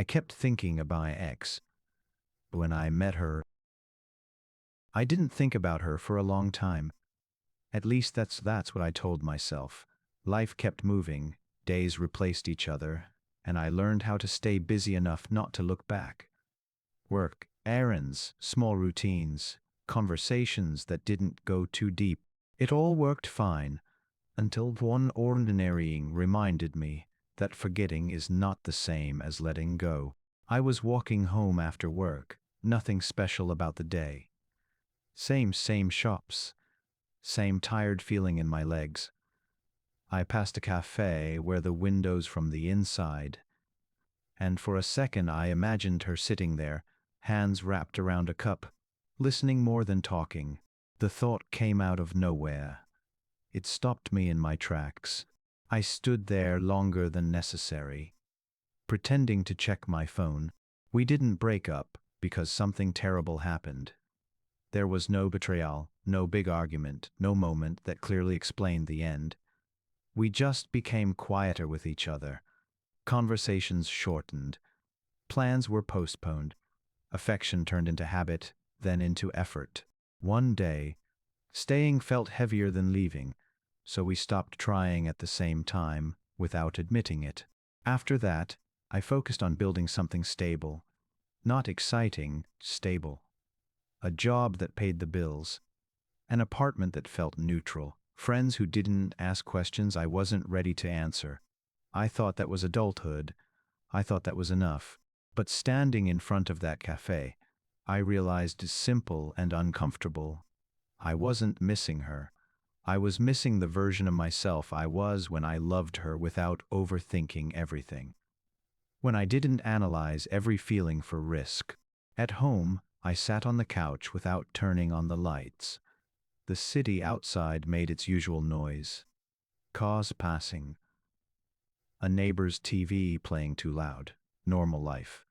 I kept thinking about my ex. When I met her, I didn't think about her for a long time. At least that's what I told myself. Life kept moving, days replaced each other, and I learned how to stay busy enough not to look back. Work, errands, small routines, conversations that didn't go too deep. It all worked fine, until one ordinarying reminded me that forgetting is not the same as letting go. I was walking home after work, nothing special about the day. Same shops, same tired feeling in my legs. I passed a cafe where the windows from the inside, and for a second I imagined her sitting there, hands wrapped around a cup, listening more than talking. The thought came out of nowhere. It stopped me in my tracks. I stood there longer than necessary, pretending to check my phone. We didn't break up because something terrible happened. There was no betrayal, no big argument, no moment that clearly explained the end. We just became quieter with each other. Conversations shortened. Plans were postponed. Affection turned into habit, then into effort. One day, staying felt heavier than leaving, so we stopped trying at the same time, without admitting it. After that, I focused on building something stable. Not exciting, stable. A job that paid the bills. An apartment that felt neutral. Friends who didn't ask questions I wasn't ready to answer. I thought that was adulthood. I thought that was enough. But standing in front of that cafe, I realized simple and uncomfortable. I wasn't missing her. I was missing the version of myself I was when I loved her without overthinking everything. When I didn't analyze every feeling for risk. At home, I sat on the couch without turning on the lights. The city outside made its usual noise. Cars passing. A neighbor's TV playing too loud. Normal life.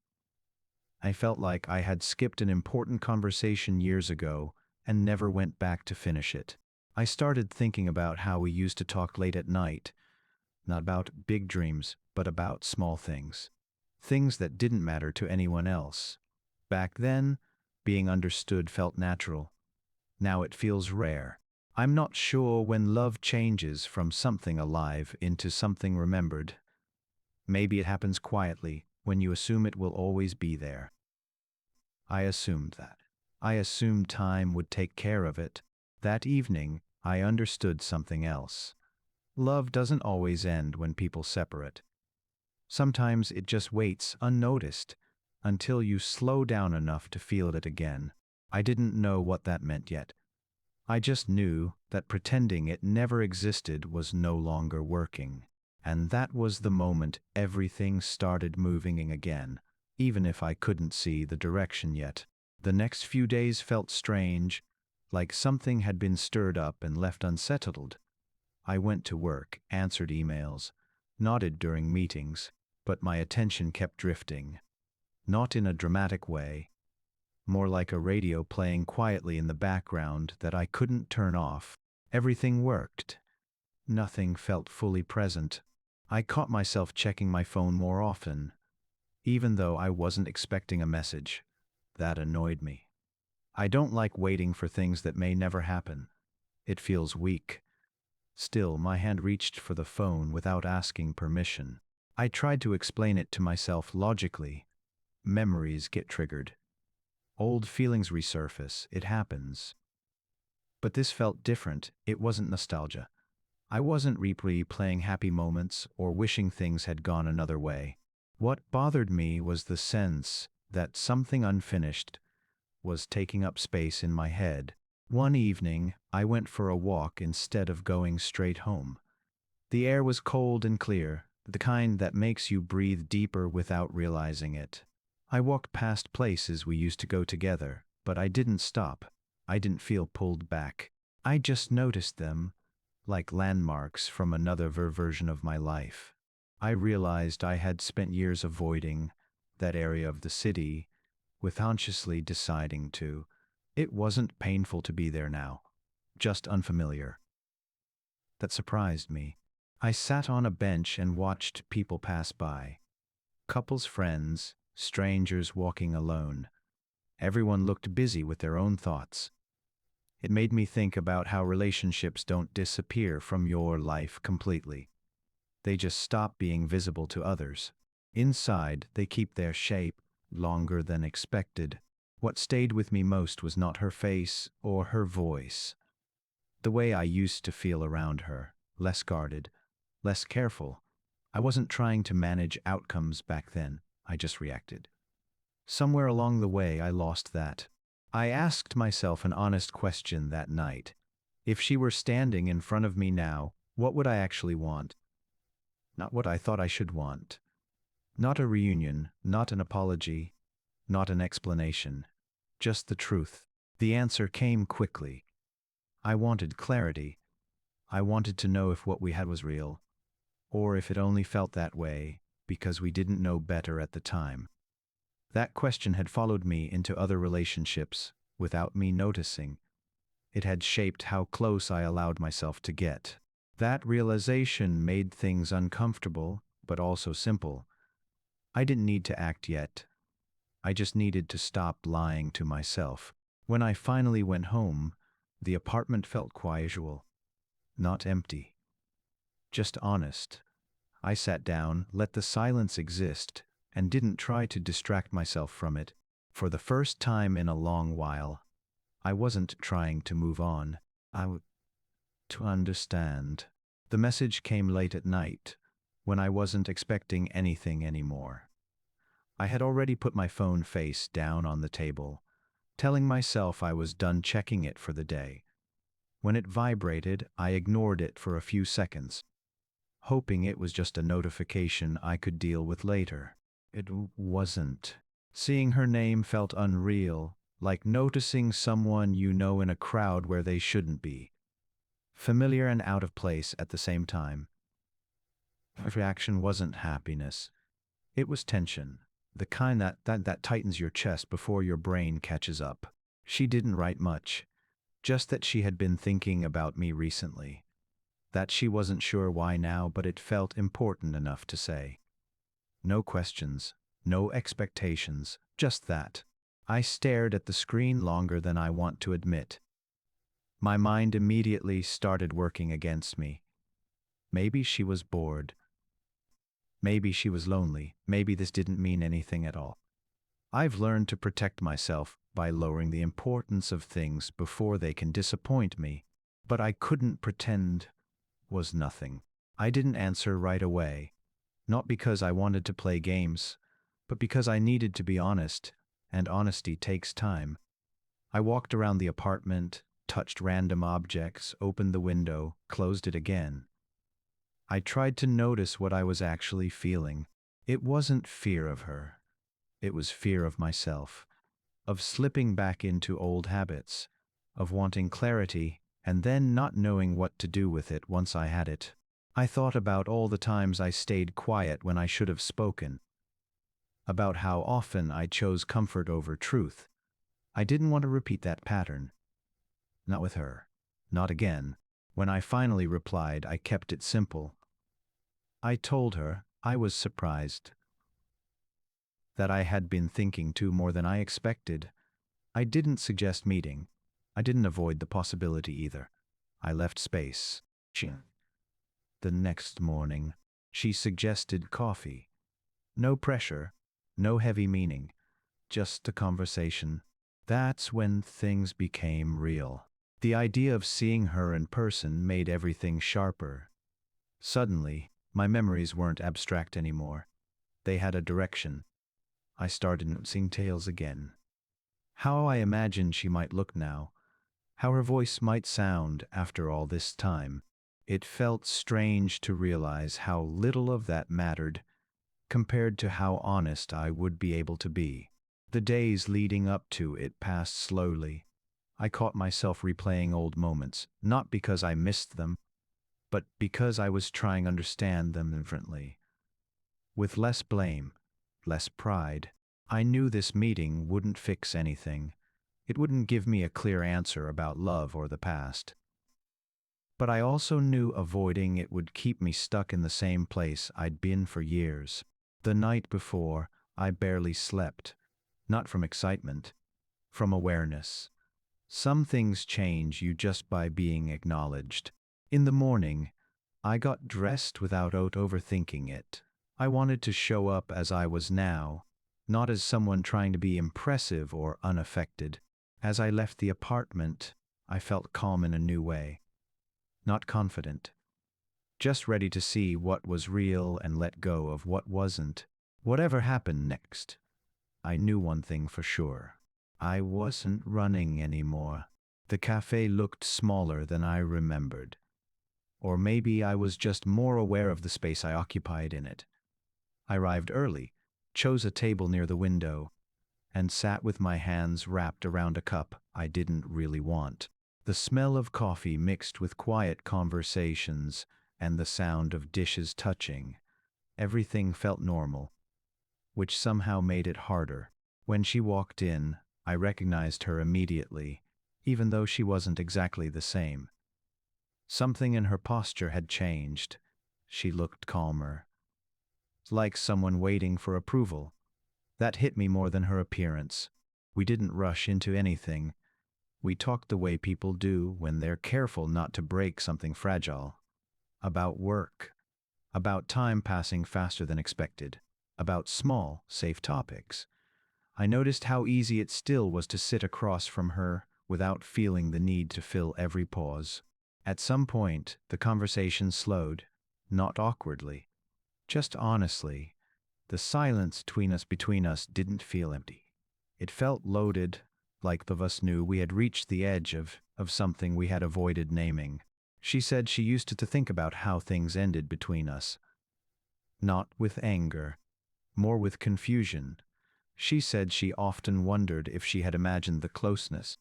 I felt like I had skipped an important conversation years ago and never went back to finish it. I started thinking about how we used to talk late at night, not about big dreams, but about small things. Things that didn't matter to anyone else. Back then, being understood felt natural. Now it feels rare. I'm not sure when love changes from something alive into something remembered. Maybe it happens quietly, when you assume it will always be there. I assumed that. I assumed time would take care of it. That evening, I understood something else. Love doesn't always end when people separate. Sometimes it just waits unnoticed until you slow down enough to feel it again. I didn't know what that meant yet. I just knew that pretending it never existed was no longer working. And that was the moment everything started moving again, even if I couldn't see the direction yet. The next few days felt strange, like something had been stirred up and left unsettled. I went to work, answered emails, nodded during meetings, but my attention kept drifting. Not in a dramatic way, more like a radio playing quietly in the background that I couldn't turn off. Everything worked. Nothing felt fully present. I caught myself checking my phone more often, even though I wasn't expecting a message. That annoyed me. I don't like waiting for things that may never happen. It feels weak. Still, my hand reached for the phone without asking permission. I tried to explain it to myself logically. Memories get triggered. Old feelings resurface. It happens. But this felt different. It wasn't nostalgia. I wasn't replaying happy moments or wishing things had gone another way. What bothered me was the sense that something unfinished was taking up space in my head. One evening, I went for a walk instead of going straight home. The air was cold and clear, the kind that makes you breathe deeper without realizing it. I walked past places we used to go together, but I didn't stop. I didn't feel pulled back. I just noticed them, like landmarks from another version of my life. I realized I had spent years avoiding that area of the city, with consciously deciding to. It wasn't painful to be there now, just unfamiliar. That surprised me. I sat on a bench and watched people pass by. Couples, friends, strangers walking alone. Everyone looked busy with their own thoughts. It made me think about how relationships don't disappear from your life completely. They just stop being visible to others. Inside, they keep their shape longer than expected. What stayed with me most was not her face or her voice. The way I used to feel around her, less guarded, less careful. I wasn't trying to manage outcomes back then, I just reacted. Somewhere along the way, I lost that. I asked myself an honest question that night. If she were standing in front of me now, what would I actually want? Not what I thought I should want. Not a reunion, not an apology, not an explanation. Just the truth. The answer came quickly. I wanted clarity. I wanted to know if what we had was real, or if it only felt that way because we didn't know better at the time. That question had followed me into other relationships without me noticing. It had shaped how close I allowed myself to get. That realization made things uncomfortable, but also simple. I didn't need to act yet. I just needed to stop lying to myself. When I finally went home, the apartment felt casual, not empty, just honest. I sat down, let the silence exist, and didn't try to distract myself from it. For the first time in a long while, I wasn't trying to move on. To understand. The message came late at night, when I wasn't expecting anything anymore. I had already put my phone face down on the table, telling myself I was done checking it for the day. When it vibrated, I ignored it for a few seconds, hoping it was just a notification I could deal with later. It wasn't. Seeing her name felt unreal, like noticing someone you know in a crowd where they shouldn't be. Familiar and out of place at the same time. Her reaction wasn't happiness. It was tension, the kind that tightens your chest before your brain catches up. She didn't write much, just that she had been thinking about me recently. That she wasn't sure why now, but it felt important enough to say. No questions, no expectations, just that. I stared at the screen longer than I want to admit. My mind immediately started working against me. Maybe she was bored. Maybe she was lonely. Maybe this didn't mean anything at all. I've learned to protect myself by lowering the importance of things before they can disappoint me. But I couldn't pretend was nothing. I didn't answer right away. Not because I wanted to play games, but because I needed to be honest, and honesty takes time. I walked around the apartment, touched random objects, opened the window, closed it again. I tried to notice what I was actually feeling. It wasn't fear of her. It was fear of myself, of slipping back into old habits, of wanting clarity and then not knowing what to do with it once I had it. I thought about all the times I stayed quiet when I should have spoken, about how often I chose comfort over truth. I didn't want to repeat that pattern. Not with her. Not again. When I finally replied, I kept it simple. I told her I was surprised, that I had been thinking too more than I expected. I didn't suggest meeting. I didn't avoid the possibility either. I left space. The next morning, she suggested coffee. No pressure, no heavy meaning, just a conversation. That's when things became real. The idea of seeing her in person made everything sharper. Suddenly, my memories weren't abstract anymore. They had a direction. I started noticing tales again. How I imagined she might look now, how her voice might sound after all this time. It felt strange to realize how little of that mattered compared to how honest I would be able to be. The days leading up to it passed slowly. I caught myself replaying old moments, not because I missed them, but because I was trying to understand them differently. With less blame, less pride. I knew this meeting wouldn't fix anything. It wouldn't give me a clear answer about love or the past. But I also knew avoiding it would keep me stuck in the same place I'd been for years. The night before, I barely slept. Not from excitement, from awareness. Some things change you just by being acknowledged. In the morning, I got dressed without overthinking it. I wanted to show up as I was now, not as someone trying to be impressive or unaffected. As I left the apartment, I felt calm in a new way. Not confident, just ready to see what was real and let go of what wasn't. Whatever happened next, I knew one thing for sure. I wasn't running anymore. The cafe looked smaller than I remembered. Or maybe I was just more aware of the space I occupied in it. I arrived early, chose a table near the window, and sat with my hands wrapped around a cup I didn't really want. The smell of coffee mixed with quiet conversations and the sound of dishes touching. Everything felt normal, which somehow made it harder. When she walked in, I recognized her immediately, even though she wasn't exactly the same. Something in her posture had changed. She looked calmer, like someone waiting for approval. That hit me more than her appearance. We didn't rush into anything. We talked the way people do when they're careful not to break something fragile. About work, about time passing faster than expected, about small, safe topics. I noticed how easy it still was to sit across from her without feeling the need to fill every pause. At some point, the conversation slowed, not awkwardly, just honestly. The silence between us didn't feel empty. It felt loaded, like both of us knew we had reached the edge of something we had avoided naming. She said she used to think about how things ended between us. Not with anger, more with confusion. She said she often wondered if she had imagined the closeness,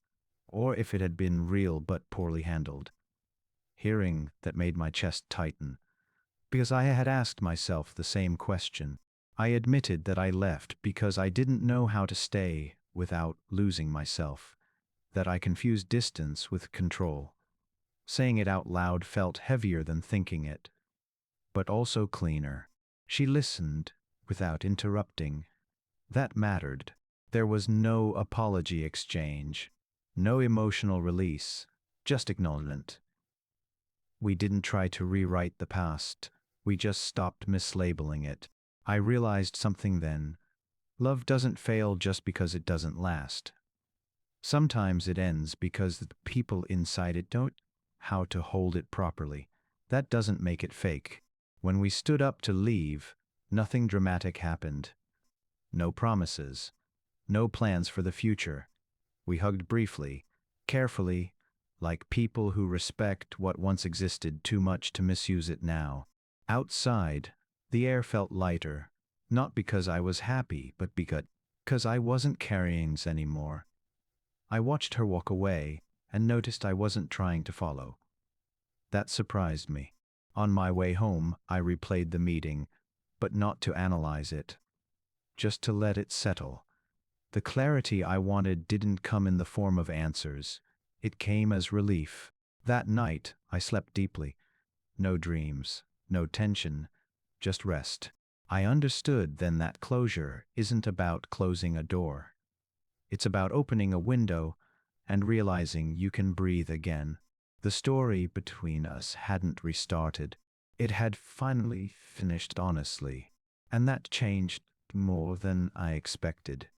or if it had been real but poorly handled. Hearing that made my chest tighten, because I had asked myself the same question. I admitted that I left because I didn't know how to stay without losing myself, that I confused distance with control. Saying it out loud felt heavier than thinking it, but also cleaner. She listened without interrupting. That mattered. There was no apology exchange, no emotional release, just acknowledgement. We didn't try to rewrite the past, we just stopped mislabeling it. I realized something then. Love doesn't fail just because it doesn't last. Sometimes it ends because the people inside it don't know how to hold it properly. That doesn't make it fake. When we stood up to leave, nothing dramatic happened. No promises. No plans for the future. We hugged briefly, carefully, like people who respect what once existed too much to misuse it now. Outside, the air felt lighter, not because I was happy, but because I wasn't carrying it anymore. I watched her walk away and noticed I wasn't trying to follow. That surprised me. On my way home, I replayed the meeting, but not to analyze it, just to let it settle. The clarity I wanted didn't come in the form of answers. It came as relief. That night, I slept deeply. No dreams, no tension, just rest. I understood then that closure isn't about closing a door. It's about opening a window and realizing you can breathe again. The story between us hadn't restarted. It had finally finished honestly. And that changed more than I expected.